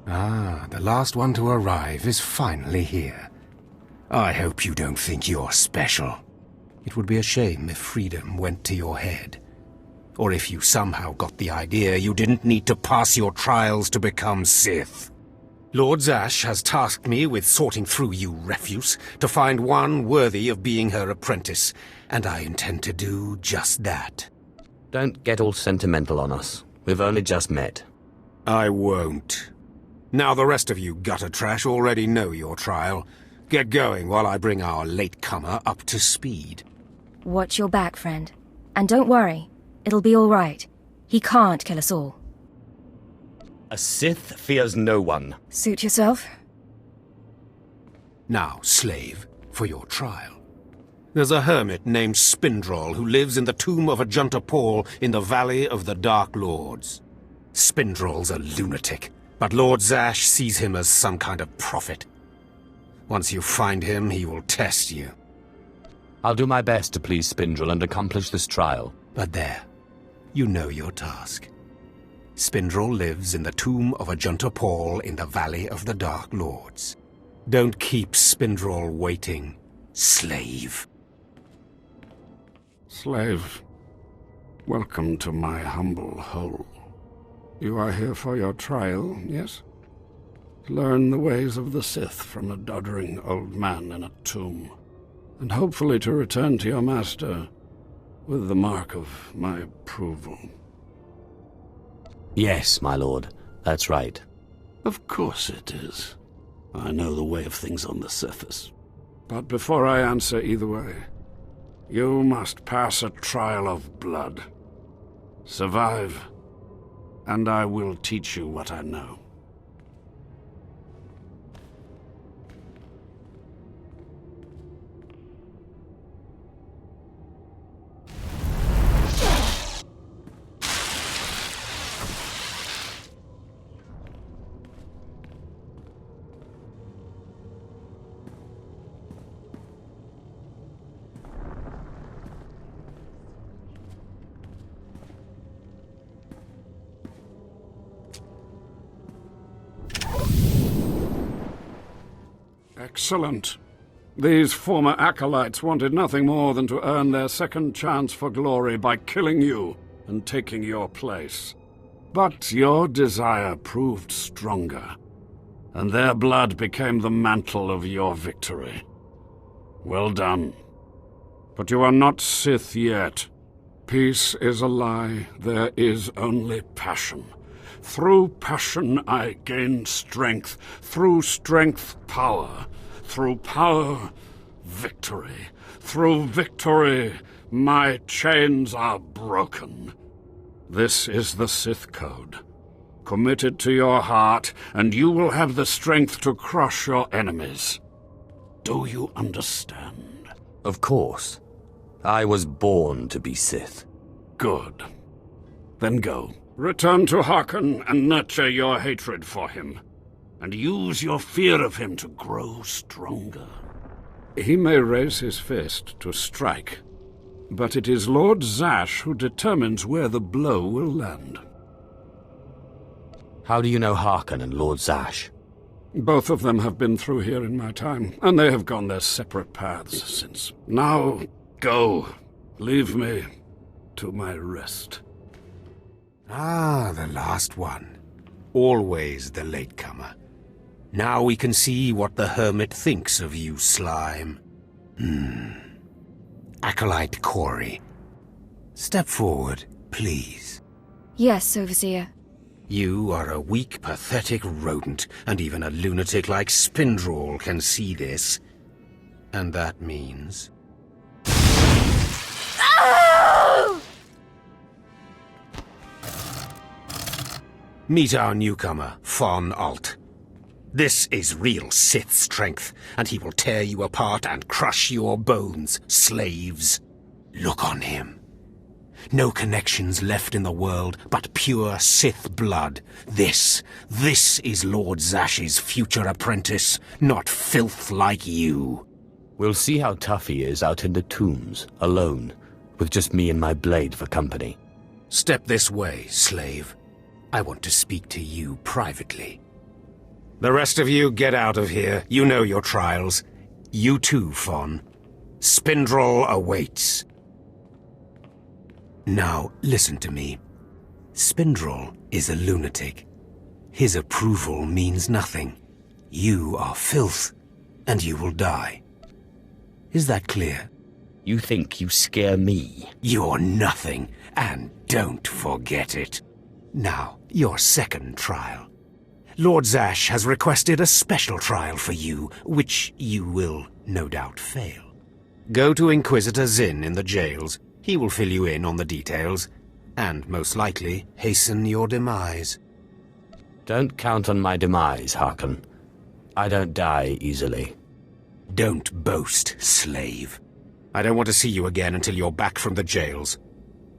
Ah, the last one to arrive is finally here. I hope you don't think you're special. It would be a shame if freedom went to your head. Or if you somehow got the idea you didn't need to pass your trials to become Sith. Lord Zash has tasked me with sorting through you refuse to find one worthy of being her apprentice, and I intend to do just that. Don't get all sentimental on us. We've only just met. I won't. Now the rest of you gutter trash already know your trial. Get going while I bring our latecomer up to speed. Watch your back, friend. And don't worry. It'll be all right. He can't kill us all. A Sith fears no one. Suit yourself. Now, slave, for your trial. There's a hermit named Spindrol who lives in the tomb of Ajunta Paul in the Valley of the Dark Lords. Spindrol's a lunatic, but Lord Zash sees him as some kind of prophet. Once you find him, he will test you. I'll do my best to please Spindrol and accomplish this trial. But there, you know your task. Spindrol lives in the tomb of Ajunta Paul in the Valley of the Dark Lords. Don't keep Spindrol waiting, slave. Slave, welcome to my humble hole. You are here for your trial, yes? Learn the ways of the Sith from a doddering old man in a tomb, and hopefully to return to your master with the mark of my approval. Yes, my lord. That's right. Of course it is. I know the way of things on the surface. But before I answer either way, you must pass a trial of blood. Survive, and I will teach you what I know. Excellent. These former acolytes wanted nothing more than to earn their second chance for glory by killing you and taking your place. But your desire proved stronger, and their blood became the mantle of your victory. Well done. But you are not Sith yet. Peace is a lie. There is only passion. Through passion I gain strength. Through strength, power. Through power, victory. Through victory, my chains are broken. This is the Sith Code. Commit it to your heart, and you will have the strength to crush your enemies. Do you understand? Of course. I was born to be Sith. Good. Then go. Return to Harkon and nurture your hatred for him. And use your fear of him to grow stronger. He may raise his fist to strike, but it is Lord Zash who determines where the blow will land. How do you know Harkon and Lord Zash? Both of them have been through here in my time, and they have gone their separate paths since. Now, go. Leave me to my rest. Ah, the last one. Always the latecomer. Now we can see what the hermit thinks of you, slime. Acolyte Corey. Step forward, please. Yes, Overseer. You are a weak, pathetic rodent, and even a lunatic like Spindrol can see this. And that means... Meet our newcomer, Von Alt. This is real Sith strength, and he will tear you apart and crush your bones, slaves. Look on him. No connections left in the world, but pure Sith blood. This is Lord Zash's future apprentice, not filth like you. We'll see how tough he is out in the tombs, alone, with just me and my blade for company. Step this way, slave. I want to speak to you privately. The rest of you get out of here. You know your trials. You too, Fon. Spindrel awaits. Now, listen to me. Spindrel is a lunatic. His approval means nothing. You are filth, and you will die. Is that clear? You think you scare me? You're nothing, and don't forget it. Now, your second trial. Lord Zash has requested a special trial for you, which you will no doubt fail. Go to Inquisitor Zin in the jails. He will fill you in on the details, and most likely hasten your demise. Don't count on my demise, Harkon. I don't die easily. Don't boast, slave. I don't want to see you again until you're back from the jails.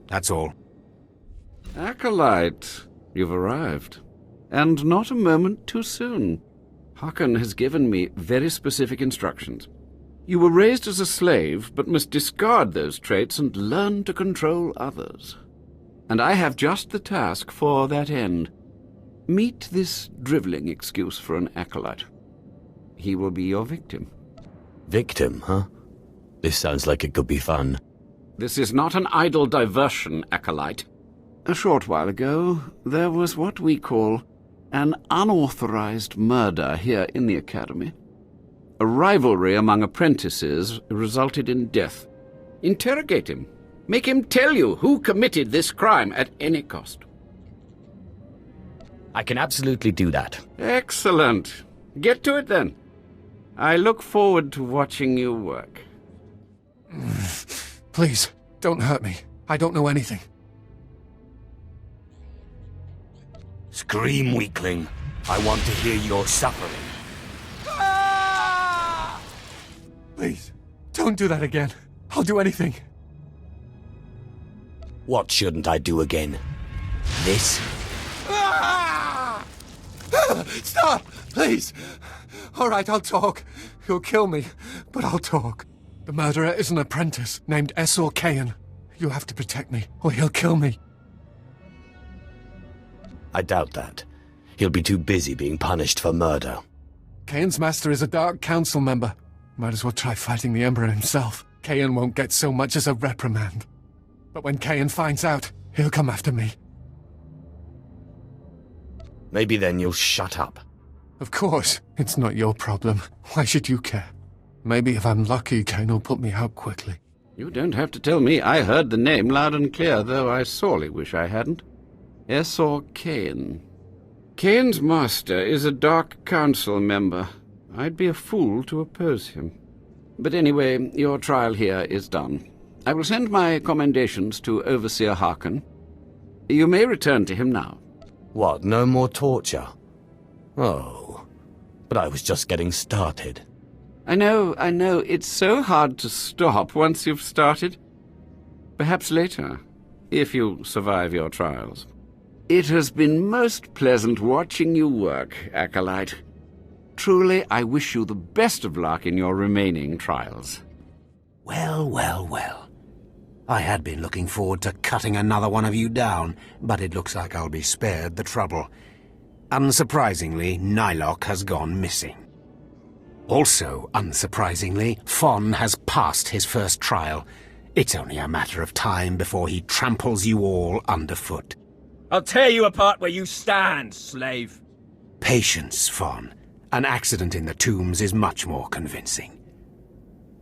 That's all. Acolyte, you've arrived. And not a moment too soon. Harkon has given me very specific instructions. You were raised as a slave, but must discard those traits and learn to control others. And I have just the task for that end. Meet this drivelling excuse for an acolyte. He will be your victim. Victim, huh? This sounds like it could be fun. This is not an idle diversion, acolyte. A short while ago, there was what we call an unauthorized murder here in the Academy. A rivalry among apprentices resulted in death. Interrogate him. Make him tell you who committed this crime at any cost. I can absolutely do that. Excellent. Get to it then. I look forward to watching you work. Please, don't hurt me. I don't know anything. Scream, weakling. I want to hear your suffering. Please, don't do that again. I'll do anything. What shouldn't I do again? This? Stop! Please! Alright, I'll talk. He'll kill me, but I'll talk. The murderer is an apprentice named Essor Kayan. You have to protect me, or he'll kill me. I doubt that. He'll be too busy being punished for murder. Kayan's master is a Dark Council member. Might as well try fighting the Emperor himself. Kayan won't get so much as a reprimand. But when Kayan finds out, he'll come after me. Maybe then you'll shut up. Of course, it's not your problem. Why should you care? Maybe if I'm lucky, Kayan will put me out quickly. You don't have to tell me. I heard the name loud and clear, though I sorely wish I hadn't. Essor Kayan. Kayan's master is a Dark Council member. I'd be a fool to oppose him. But anyway, your trial here is done. I will send my commendations to Overseer Harkon. You may return to him now. What, no more torture? Oh, but I was just getting started. I know. It's so hard to stop once you've started. Perhaps later, if you survive your trials. It has been most pleasant watching you work, Acolyte. Truly, I wish you the best of luck in your remaining trials. Well, well, well. I had been looking forward to cutting another one of you down, but it looks like I'll be spared the trouble. Unsurprisingly, Nylock has gone missing. Also, unsurprisingly, Fon has passed his first trial. It's only a matter of time before he tramples you all underfoot. I'll tear you apart where you stand, slave. Patience, Fon. An accident in the tombs is much more convincing.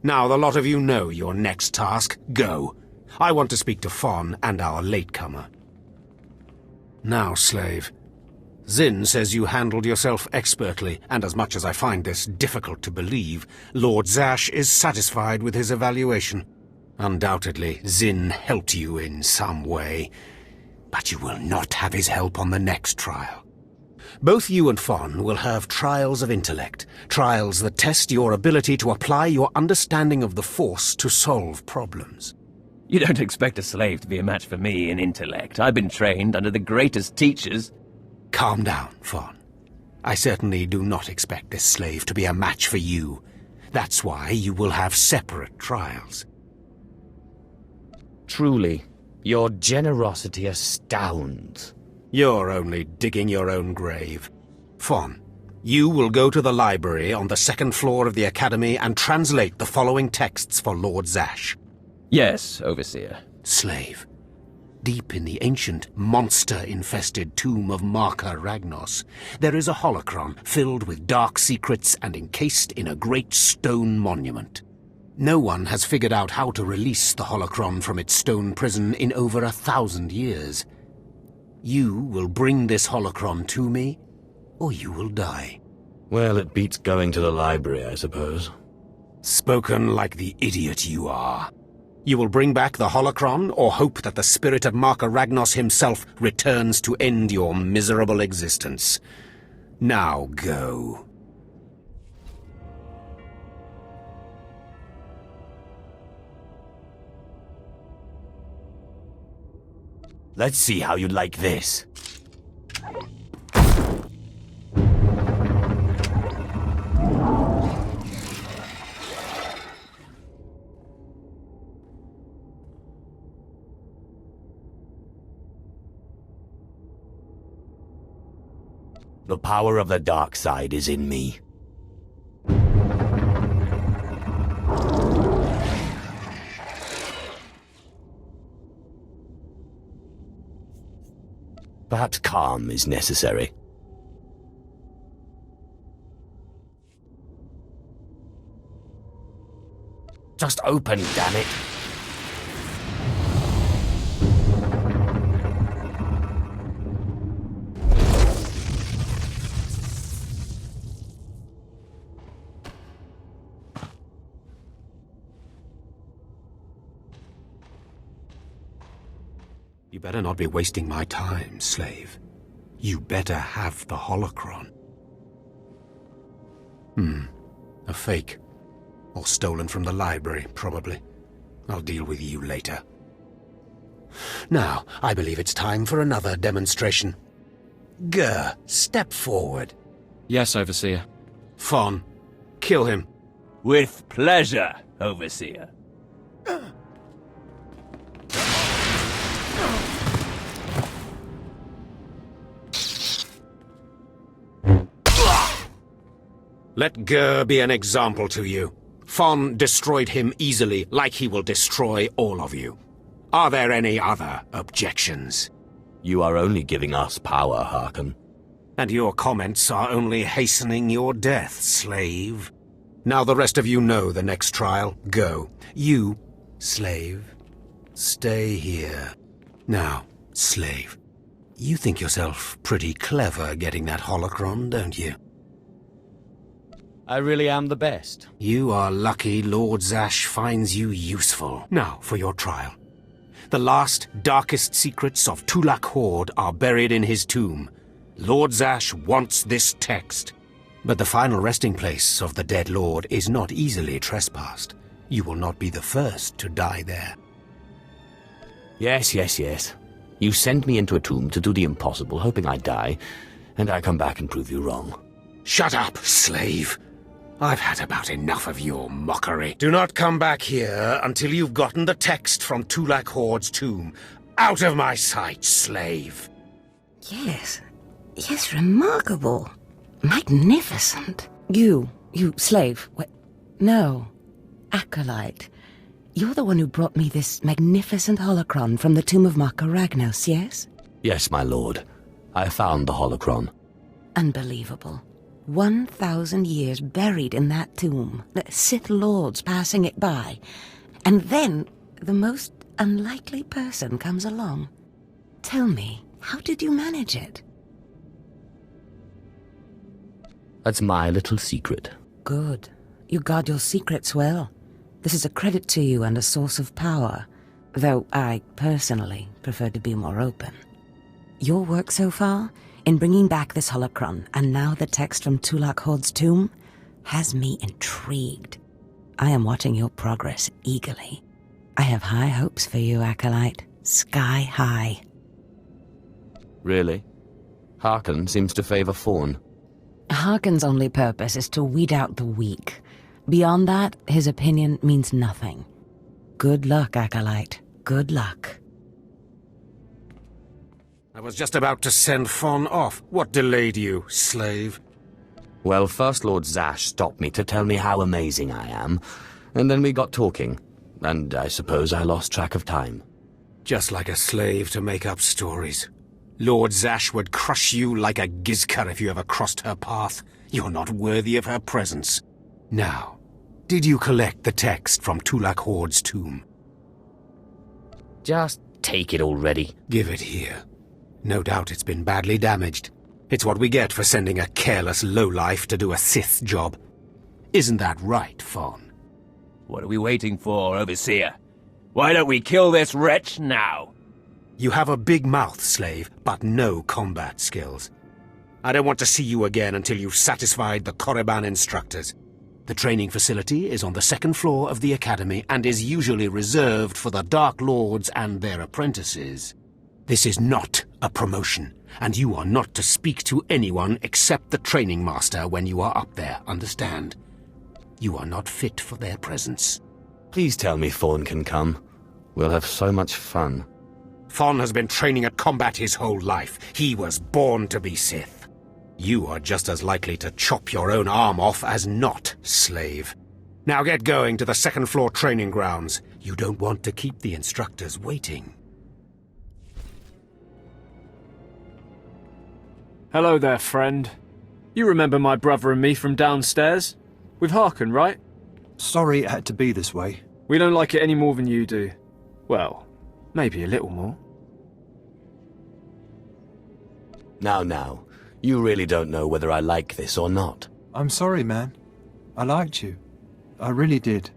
Now the lot of you know your next task. Go. I want to speak to Fon and our latecomer. Now, slave. Zin says you handled yourself expertly, and as much as I find this difficult to believe, Lord Zash is satisfied with his evaluation. Undoubtedly, Zin helped you in some way, but you will not have his help on the next trial. Both you and Fon will have trials of intellect, trials that test your ability to apply your understanding of the Force to solve problems. You don't expect a slave to be a match for me in intellect. I've been trained under the greatest teachers. Calm down, Fon. I certainly do not expect this slave to be a match for you. That's why you will have separate trials. Truly, your generosity astounds. You're only digging your own grave. Fon, You will go to the library on the second floor of the Academy and translate the following texts for Lord Zash. Yes, Overseer. Slave. Deep in the ancient, monster-infested tomb of Marka Ragnos, there is a holocron filled with dark secrets and encased in a great stone monument. No one has figured out how to release the holocron from its stone prison in over 1,000 years. You will bring this holocron to me, or you will die. Well, it beats going to the library, I suppose. Spoken like the idiot you are. You will bring back the holocron, or hope that the spirit of Marka Ragnos himself returns to end your miserable existence. Now go. Let's see how you like this. The power of the dark side is in me. Perhaps calm is necessary. Just open, damn it. You better not be wasting my time, slave. You better have the holocron. A fake. Or stolen from the library, probably. I'll deal with you later. Now, I believe it's time for another demonstration. Gur, step forward. Yes, Overseer. Fon, kill him. With pleasure, Overseer. Let Gur be an example to you. Fon destroyed him easily, like he will destroy all of you. Are there any other objections? You are only giving us power, Harkon. And your comments are only hastening your death, slave. Now the rest of you know the next trial. Go. You, slave, stay here. Now, slave, you think yourself pretty clever getting that holocron, don't you? I really am the best. You are lucky Lord Zash finds you useful. Now, for your trial. The last, darkest secrets of Tulak Horde are buried in his tomb. Lord Zash wants this text. But the final resting place of the dead lord is not easily trespassed. You will not be the first to die there. Yes. You send me into a tomb to do the impossible, hoping I die, and I come back and prove you wrong. Shut up, slave. I've had about enough of your mockery. Do not come back here until you've gotten the text from Tulak Horde's tomb. Out of my sight, slave. Yes, remarkable. Magnificent. You slave. No, Acolyte. You're the one who brought me this magnificent holocron from the tomb of Marka Ragnos, yes? Yes, my lord. I found the holocron. Unbelievable. 1,000 years buried in that tomb, the Sith Lords passing it by, and then the most unlikely person comes along. Tell me, how did you manage it? That's my little secret. Good. You guard your secrets well. This is a credit to you and a source of power, though I, personally, prefer to be more open. Your work so far, in bringing back this holocron, and now the text from Tulak Horde's tomb, has me intrigued. I am watching your progress eagerly. I have high hopes for you, Acolyte. Sky high. Really? Harkon seems to favor Fawn. Harkon's only purpose is to weed out the weak. Beyond that, his opinion means nothing. Good luck, Acolyte. Good luck. I was just about to send Fon off. What delayed you, slave? Well, first Lord Zash stopped me to tell me how amazing I am, and then we got talking, and I suppose I lost track of time. Just like a slave to make up stories. Lord Zash would crush you like a Gizka if you ever crossed her path. You're not worthy of her presence. Now, did you collect the text from Tulak Horde's tomb? Just take it already. Give it here. No doubt it's been badly damaged. It's what we get for sending a careless lowlife to do a Sith job. Isn't that right, Fawn? What are we waiting for, Overseer? Why don't we kill this wretch now? You have a big mouth, slave, but no combat skills. I don't want to see you again until you've satisfied the Korriban instructors. The training facility is on the second floor of the academy and is usually reserved for the Dark Lords and their apprentices. This is not a promotion, and you are not to speak to anyone except the training master when you are up there, understand? You are not fit for their presence. Please tell me Fawn can come. We'll have so much fun. Fawn has been training at combat his whole life. He was born to be Sith. You are just as likely to chop your own arm off as not, slave. Now get going to the second floor training grounds. You don't want to keep the instructors waiting. Hello there, friend. You remember my brother and me from downstairs? With Harkon, right? Sorry it had to be this way. We don't like it any more than you do. Well, maybe a little more. Now, you really don't know whether I like this or not. I'm sorry, man. I liked you. I really did.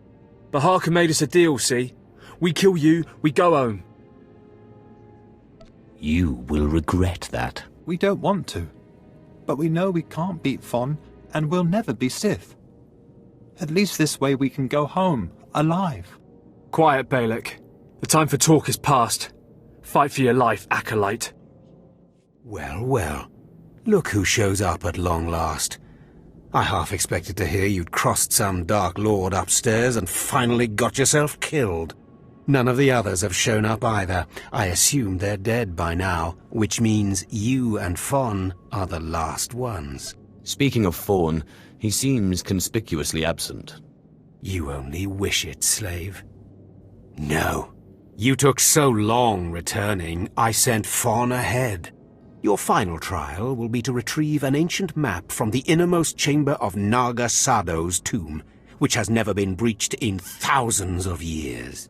But Harkon made us a deal, see? We kill you, we go home. You will regret that. We don't want to. But we know we can't beat Fon, and we'll never be Sith. At least this way we can go home, alive. Quiet, Balak. The time for talk is past. Fight for your life, Acolyte. Well, well. Look who shows up at long last. I half expected to hear you'd crossed some Dark Lord upstairs and finally got yourself killed. None of the others have shown up either. I assume they're dead by now, which means you and Fon are the last ones. Speaking of Fawn, he seems conspicuously absent. You only wish it, slave. No. You took so long returning, I sent Fon ahead. Your final trial will be to retrieve an ancient map from the innermost chamber of Naga Sado's tomb, which has never been breached in thousands of years.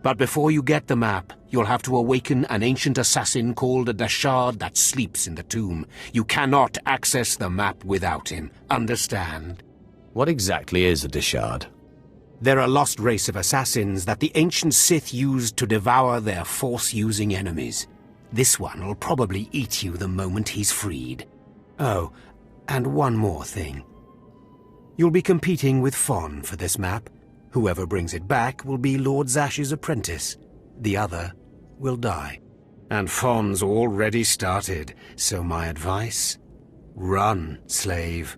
But before you get the map, you'll have to awaken an ancient assassin called a Dashard that sleeps in the tomb. You cannot access the map without him, understand? What exactly is a Dashard? They're a lost race of assassins that the ancient Sith used to devour their Force-using enemies. This one will probably eat you the moment he's freed. Oh, and one more thing. You'll be competing with Fon for this map. Whoever brings it back will be Lord Zash's apprentice. The other will die. And Fon's already started, so my advice? Run, slave.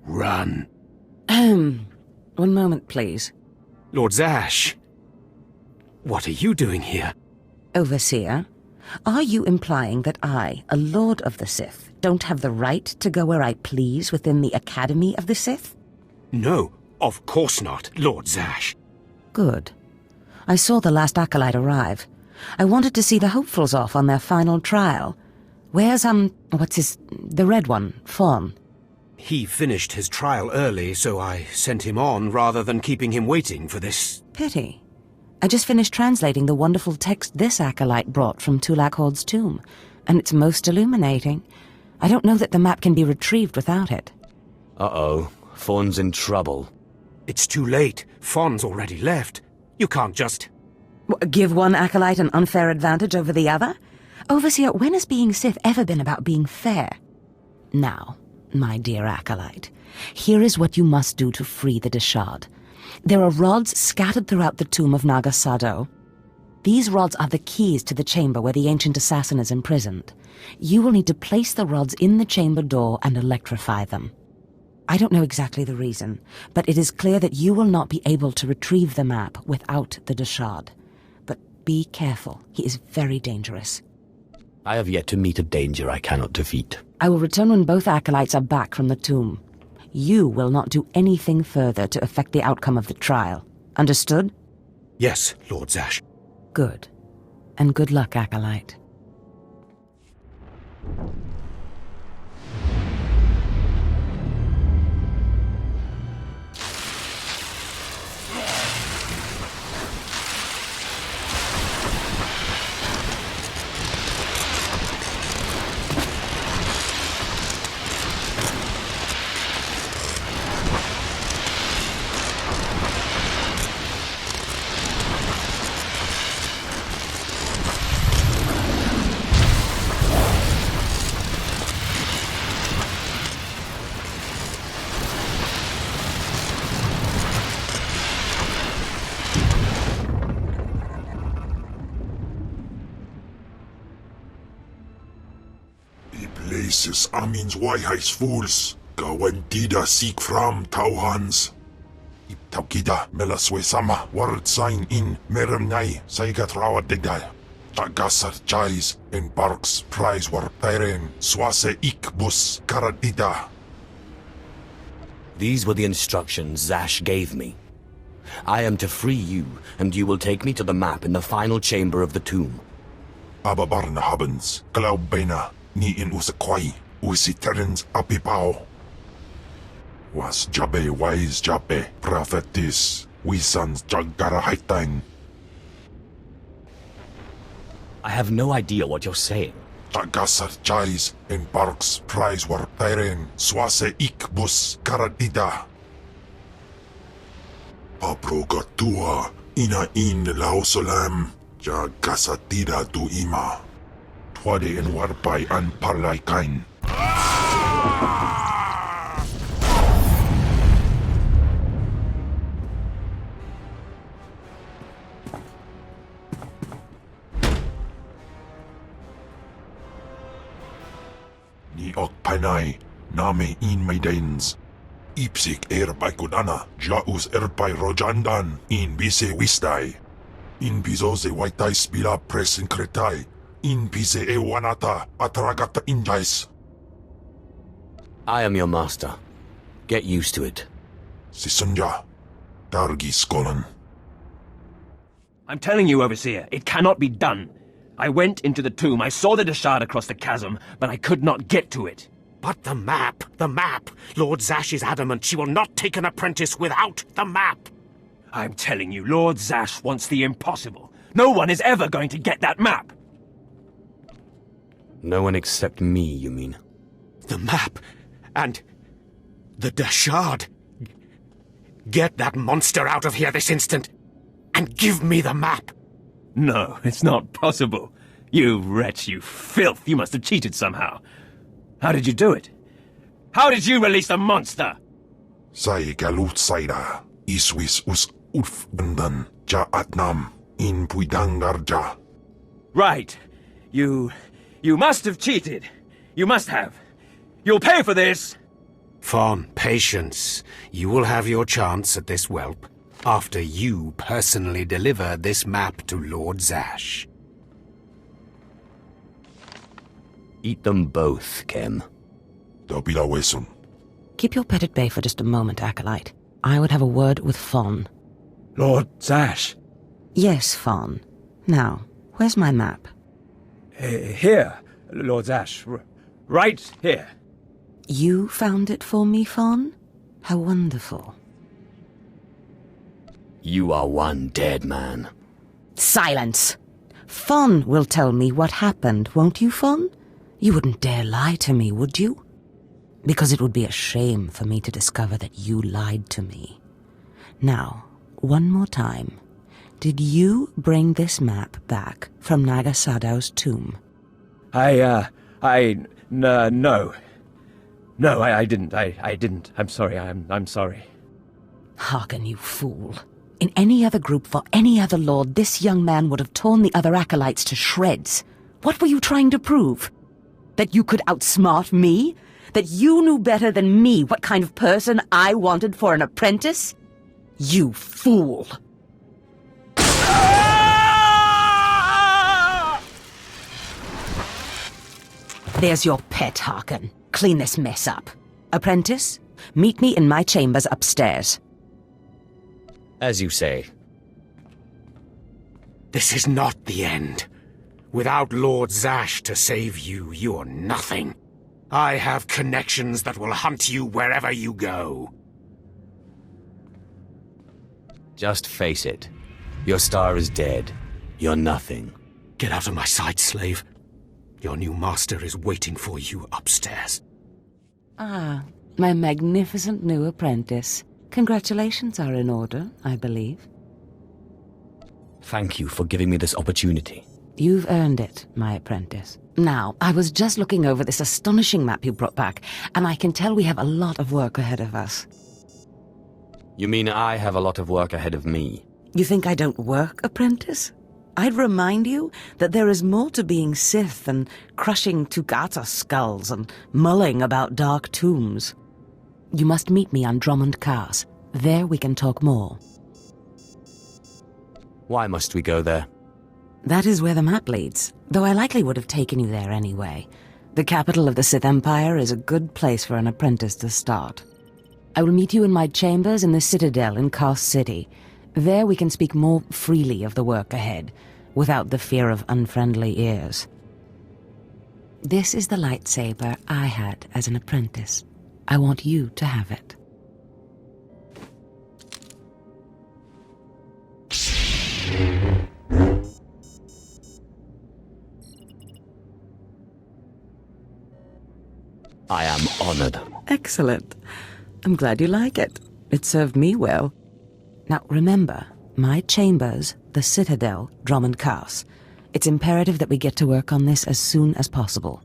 Run. One moment, please. Lord Zash! What are you doing here? Overseer, are you implying that I, a Lord of the Sith, don't have the right to go where I please within the Academy of the Sith? No, of course not, Lord Zash. Good. I saw the last Acolyte arrive. I wanted to see the hopefuls off on their final trial. Where's, the red one, Fon? He finished his trial early, so I sent him on rather than keeping him waiting for this. Pity. I just finished translating the wonderful text this Acolyte brought from Tulak Horde's tomb, and it's most illuminating. I don't know that the map can be retrieved without it. Uh-oh. Fawn's in trouble. It's too late. Fon's already left. You can't just... Give one Acolyte an unfair advantage over the other? Overseer, when has being Sith ever been about being fair? Now, my dear Acolyte, here is what you must do to free the Dashard. There are rods scattered throughout the tomb of Naga Sado. These rods are the keys to the chamber where the ancient assassin is imprisoned. You will need to place the rods in the chamber door and electrify them. I don't know exactly the reason, but it is clear that you will not be able to retrieve the map without the Dashard. But be careful, he is very dangerous. I have yet to meet a danger I cannot defeat. I will return when both Acolytes are back from the tomb. you will not do anything further to affect the outcome of the trial. Understood? Yes, Lord Zash. Good. And good luck, Acolyte. Places amins wajhais fools, gawantida seek from tauhans. Iptaukida melaswe sama word sign in meremnai saigat rawat degdal. Tagasar chais in parks prize war tairen swase ikbus karadida. These were the instructions Zash gave me. I am to free you, and you will take me to the map in the final chamber of the tomb. Ababarna habens, glaubena. Ni in usakwai, usi terens apipao. Was Jabe wise Jabe, prophetess, we sons Jagara haitain. I have no idea what you're saying. Tagasar chais in parks prize war tairen swase ikbus karadida. Paprogatua ina in lausolam jagasatida tu ima. Twade en warpai an parlay kain. Ni ok panay, name in maidens. Ipsik erpai kudana, jaus erpai rojandan, in bise wistai. In bizoze waitai spila presen kretai. In pise e wanata atragata injais. I am your master. Get used to it. Sisunja, Dargi Skolan. I'm telling you, Overseer, it cannot be done. I went into the tomb, I saw the Deshard across the chasm, but I could not get to it. But the map! Lord Zash is adamant she will not take an apprentice without the map! I'm telling you, Lord Zash wants the impossible. No one is ever going to get that map! No one except me, you mean? The map! And the Deshard! Get that monster out of here this instant! And give me the map! No, it's not possible. You wretch, you filth, you must have cheated somehow. How did you do it? How did you release the monster? Sai galut saida, iswis us bandan ja atnam, in puidangarja. Right. You must have cheated. You must have. You'll pay for this! Fawn, patience. You will have your chance at this whelp, after you personally deliver this map to Lord Zash. Eat them both, Kem. Keep your pet at bay for just a moment, Acolyte. I would have a word with Fawn. Lord Zash. Yes, Fawn. Now, where's my map? Here, Lord Zash. Right here. You found it for me, Fawn? How wonderful. You are one dead man. Silence! Fawn will tell me what happened, won't you, Fawn? You wouldn't dare lie to me, would you? Because it would be a shame for me to discover that you lied to me. Now, one more time. Did you bring this map back from Nagasadow's tomb? No. No, I didn't. I didn't. I'm sorry. I'm sorry. Hearken, you fool. In any other group for any other lord, this young man would have torn the other acolytes to shreds. What were you trying to prove? That you could outsmart me? That you knew better than me what kind of person I wanted for an apprentice? You fool! There's your pet, Harkin. Clean this mess up. Apprentice, Meet me in my chambers upstairs. As you say. This is not the end. Without Lord Zash to save you, you're nothing. I have connections that will hunt you wherever you go. Just face it. Your star is dead. You're nothing. Get out of my sight, slave. Your new master is waiting for you upstairs. Ah, my magnificent new apprentice. Congratulations are in order, I believe. Thank you for giving me this opportunity. You've earned it, my apprentice. Now, I was just looking over this astonishing map you brought back, and I can tell we have a lot of work ahead of us. You mean I have a lot of work ahead of me? You think I don't work, apprentice? I'd remind you that there is more to being Sith than crushing Tukata skulls and mulling about dark tombs. You must meet me on Drummond Cars. There we can talk more. Why must we go there? That is where the map leads, though I likely would have taken you there anyway. The capital of the Sith Empire is a good place for an apprentice to start. I will meet you in my chambers in the Citadel in Kars City. There we can speak more freely of the work ahead, without the fear of unfriendly ears. This is the lightsaber I had as an apprentice. I want you to have it. I am honored. Excellent. I'm glad you like it. It served me well. Now remember, my chambers, the Citadel, Drummond Cars. It's imperative that we get to work on this as soon as possible.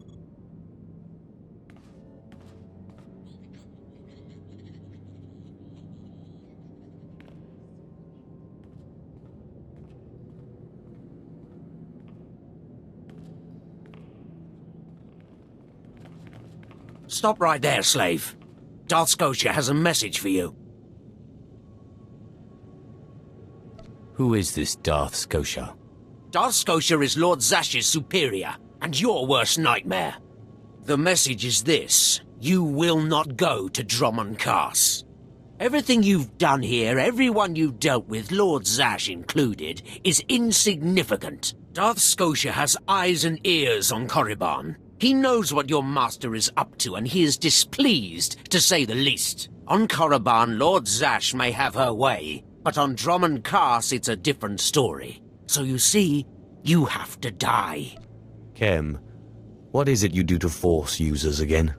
Stop right there, slave. Darth Scotia has a message for you. Who is this Darth Scotia? Darth Scotia is Lord Zash's superior, and your worst nightmare. The message is this: you will not go to Drummond Cars. Everything you've done here, everyone you dealt with, Lord Zash included, is insignificant. Darth Scotia has eyes and ears on Korriban. He knows what your master is up to, and he is displeased, to say the least. On Korriban, Lord Zash may have her way, but on Drummond Cars it's a different story. So you see, you have to die. Kem, what is it you do to Force users again?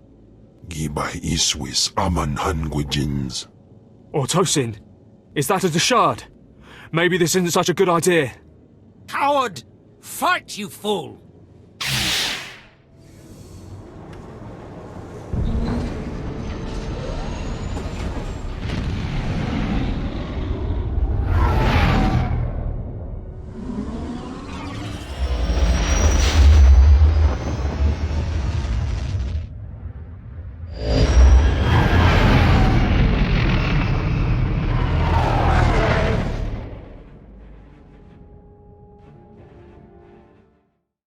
Gibay iswis aman hangwejins. Tosin, is that a Deshard? Maybe this isn't such a good idea. Coward! Fight, you fool!